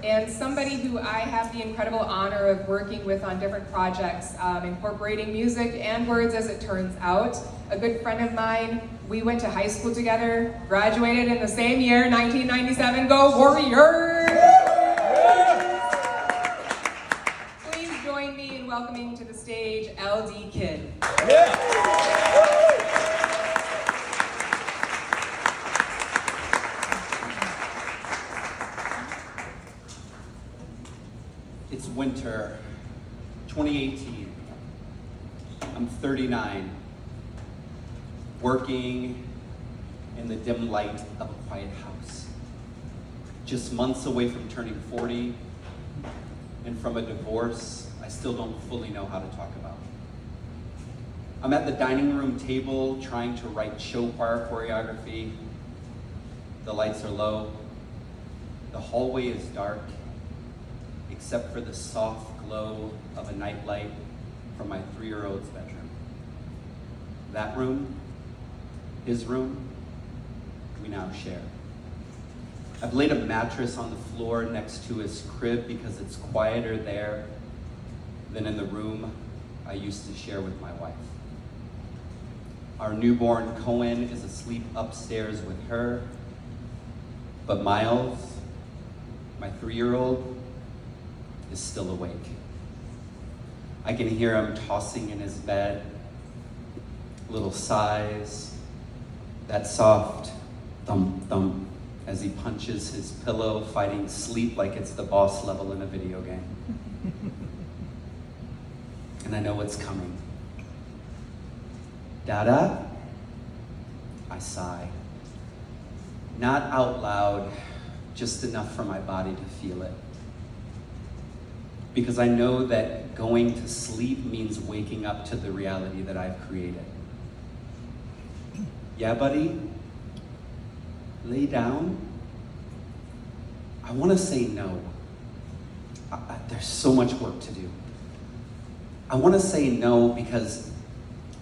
and somebody who I have the incredible honor of working with on different projects, incorporating music and words as it turns out. A good friend of mine, we went to high school together, graduated in the same year, 1997, go Warriors! Please join me in welcoming to the stage LD Kidd. It's winter, 2018. I'm 39, working in the dim light of a quiet house. Just months away from turning 40, and from a divorce I still don't fully know how to talk about. I'm at the dining room table trying to write show choir choreography. The lights are low. The hallway is dark, except for the soft glow of a nightlight from my 3-year-old's bedroom. That room, his room, we now share. I've laid a mattress on the floor next to his crib because it's quieter there than in the room I used to share with my wife. Our newborn Cohen is asleep upstairs with her, but Miles, my 3-year-old, is still awake. I can hear him tossing in his bed, little sighs, that soft thump thump as he punches his pillow, fighting sleep like it's the boss level in a video game. And I know it's coming. Dada? I sigh. Not out loud, just enough for my body to feel it. Because I know that going to sleep means waking up to the reality that I've created. Yeah, buddy? Lay down? I want to say no. There's so much work to do. I want to say no because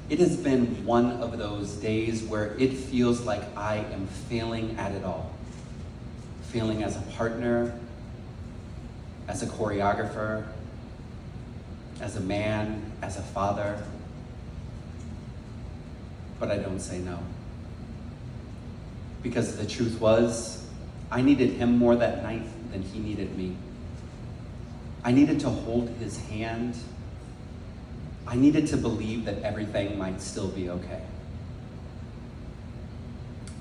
it has been one of those days where it feels like I am failing at it all. Failing as a partner, as a choreographer, as a man, as a father. But I don't say no. Because the truth was, I needed him more that night than he needed me. I needed to hold his hand. I needed to believe that everything might still be okay.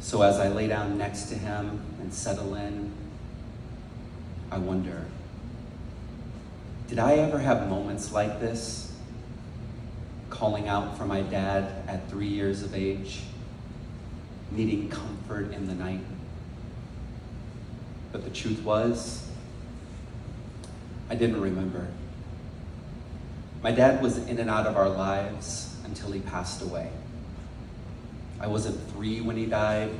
So as I lay down next to him and settle in, I wonder, did I ever have moments like this? Calling out for my dad at 3 years of age, needing comfort in the night. But the truth was, I didn't remember. My dad was in and out of our lives until he passed away. I wasn't 3 when he died,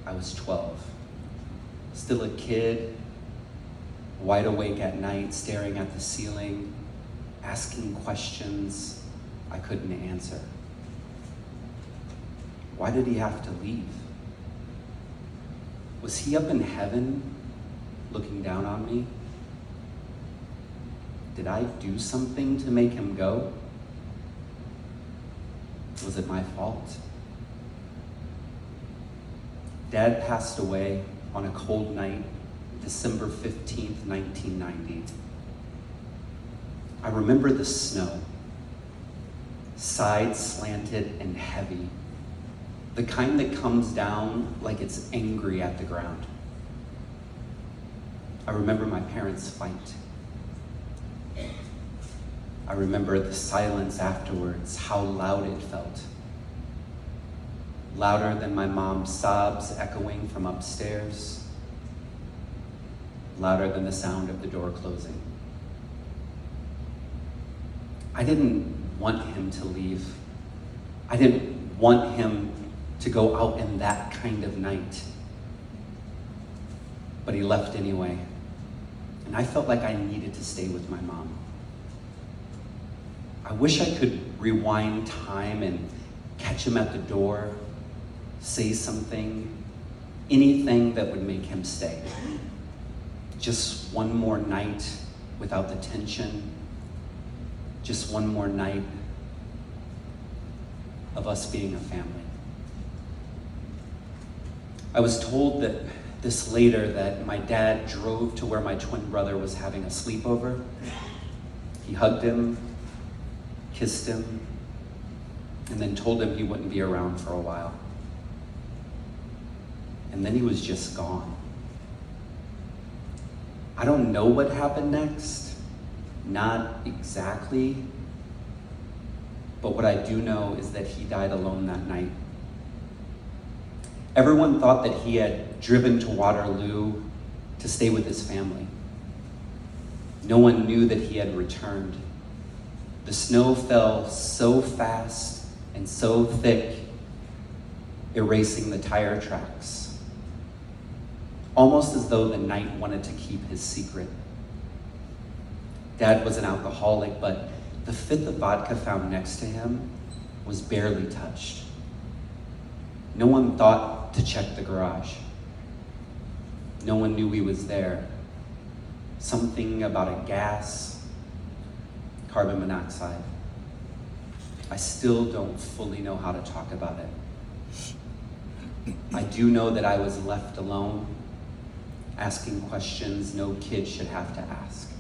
I was 12. Still a kid, wide awake at night, staring at the ceiling, asking questions I couldn't answer. Why did he have to leave? Was he up in heaven looking down on me? Did I do something to make him go? Was it my fault? Dad passed away on a cold night, December 15th, 1990. I remember the snow, sides slanted and heavy, the kind that comes down like it's angry at the ground. I remember my parents' fight. I remember the silence afterwards, how loud it felt. Louder than my mom's sobs echoing from upstairs. Louder than the sound of the door closing. I didn't want him to leave. I didn't want him to go out in that kind of night. But he left anyway. And I felt like I needed to stay with my mom. I wish I could rewind time and catch him at the door, say something, anything that would make him stay. just one more night without the tension, just one more night of us being a family. I was told that this later that my dad drove to where my twin brother was having a sleepover. He hugged him, kissed him, and then told him he wouldn't be around for a while. And then he was just gone. I don't know what happened next, not exactly, but what I do know is that he died alone that night. Everyone thought that he had driven to Waterloo to stay with his family. No one knew that he had returned. The snow fell so fast and so thick, erasing the tire tracks, almost as though the night wanted to keep his secret. Dad was an alcoholic, but the fifth of vodka found next to him was barely touched. No one thought to check the garage. No one knew he was there. Something about a gas, carbon monoxide. I still don't fully know how to talk about it. I do know that I was left alone, asking questions no kid should have to ask.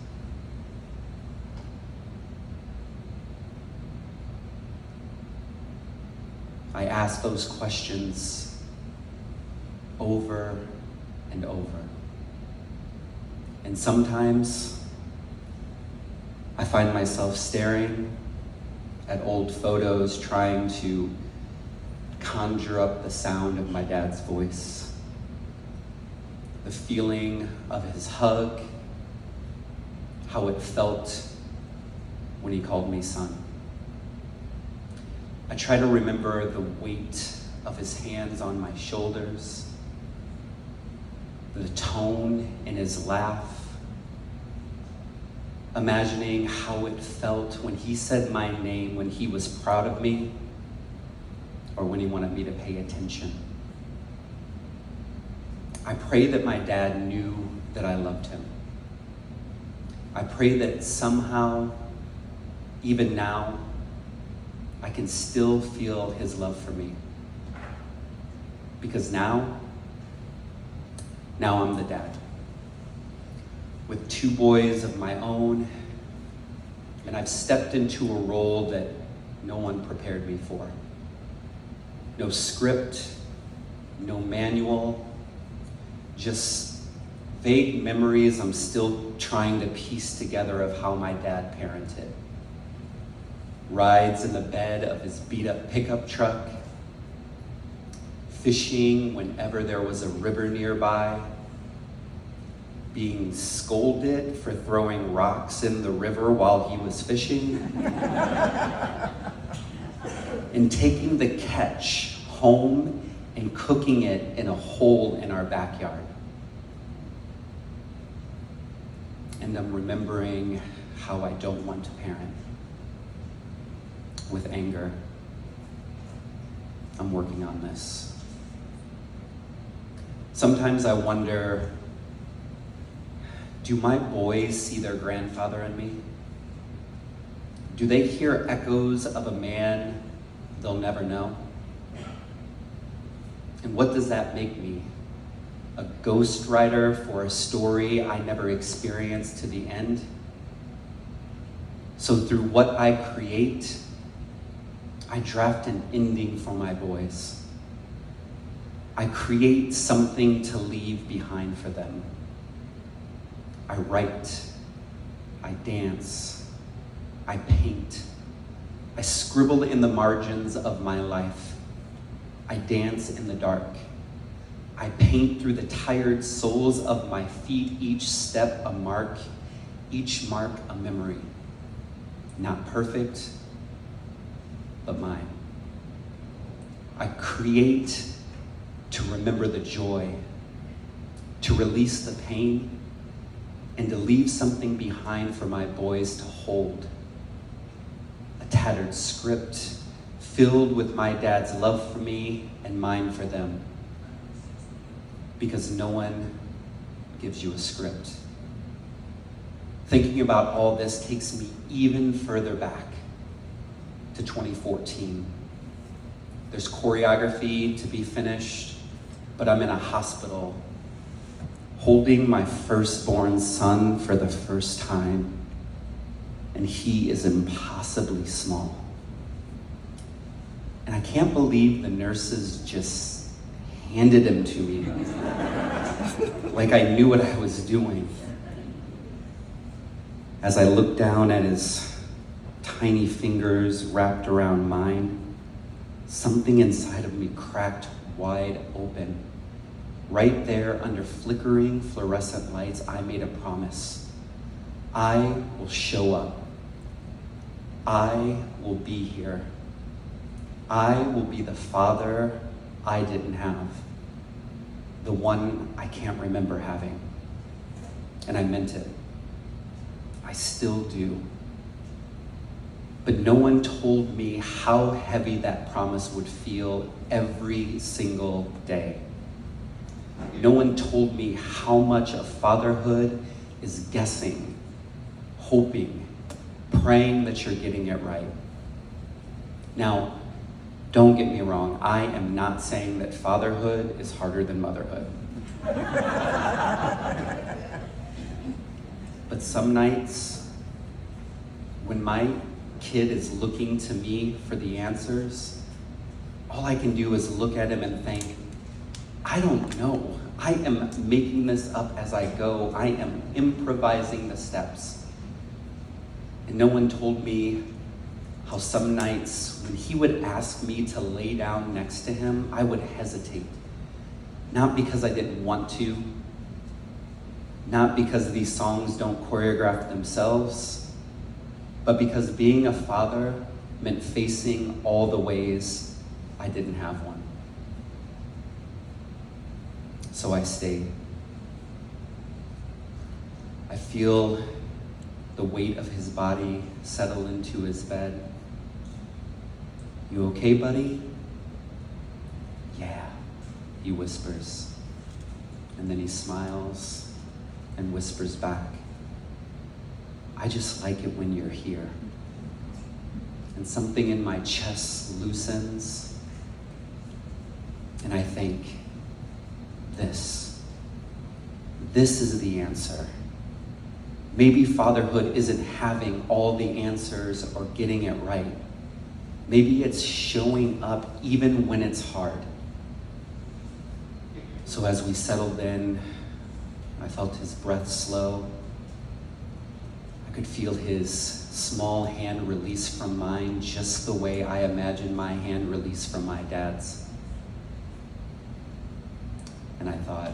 I asked those questions over and over. And sometimes I find myself staring at old photos, trying to conjure up the sound of my dad's voice, the feeling of his hug, how it felt when he called me son. I try to remember the weight of his hands on my shoulders, the tone in his laugh, imagining how it felt when he said my name, when he was proud of me, or when he wanted me to pay attention. I pray that my dad knew that I loved him. I pray that somehow, even now, I can still feel his love for me. Because now I'm the dad. With 2 boys of my own, and I've stepped into a role that no one prepared me for. No script, no manual, just vague memories I'm still trying to piece together of how my dad parented. Rides in the bed of his beat-up pickup truck, fishing whenever there was a river nearby, being scolded for throwing rocks in the river while he was fishing, and taking the catch home and cooking it in a hole in our backyard. And I'm remembering how I don't want to parent. With anger. I'm working on this. Sometimes I wonder, do my boys see their grandfather in me? Do they hear echoes of a man they'll never know? And what does that make me? A ghostwriter for a story I never experienced to the end? So through what I create, I draft an ending for my boys. I create something to leave behind for them. I write, I dance, I paint, I scribble in the margins of my life. I dance in the dark. I paint through the tired soles of my feet, each step a mark, each mark a memory. Not perfect, but mine. I create to remember the joy, to release the pain, and to leave something behind for my boys to hold. A tattered script filled with my dad's love for me and mine for them. Because no one gives you a script. Thinking about all this takes me even further back to 2014. There's choreography to be finished, but I'm in a hospital holding my firstborn son for the first time, and he is impossibly small. And I can't believe the nurses just handed him to me like I knew what I was doing. As I looked down at his tiny fingers wrapped around mine, something inside of me cracked wide open. Right there under flickering fluorescent lights, I made a promise. I will show up. I will be here. I will be the father I didn't have, the one I can't remember having. And I meant it. I still do. But no one told me how heavy that promise would feel every single day. No one told me how much of fatherhood is guessing, hoping, praying that you're getting it right. Now, don't get me wrong, I am not saying that fatherhood is harder than motherhood. But some nights, when my kid is looking to me for the answers, all I can do is look at him and think, I don't know. I am making this up as I go. I am improvising the steps. And no one told me how some nights when he would ask me to lay down next to him, I would hesitate. Not because I didn't want to, not because these songs don't choreograph themselves, but because being a father meant facing all the ways I didn't have one. So I stayed. I feel the weight of his body settle into his bed. You okay, buddy? Yeah, he whispers. And then he smiles and whispers back, I just like it when you're here. And something in my chest loosens, and I think, this is the answer. Maybe fatherhood isn't having all the answers or getting it right. Maybe it's showing up even when it's hard. So as we settled in, I felt his breath slow. I could feel his small hand release from mine just the way I imagined my hand release from my dad's. And I thought,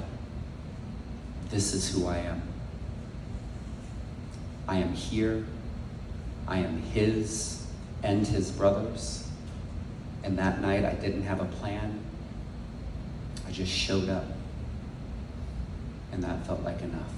this is who I am. I am here. I am his and his brother's. And that night I didn't have a plan. I just showed up. And that felt like enough.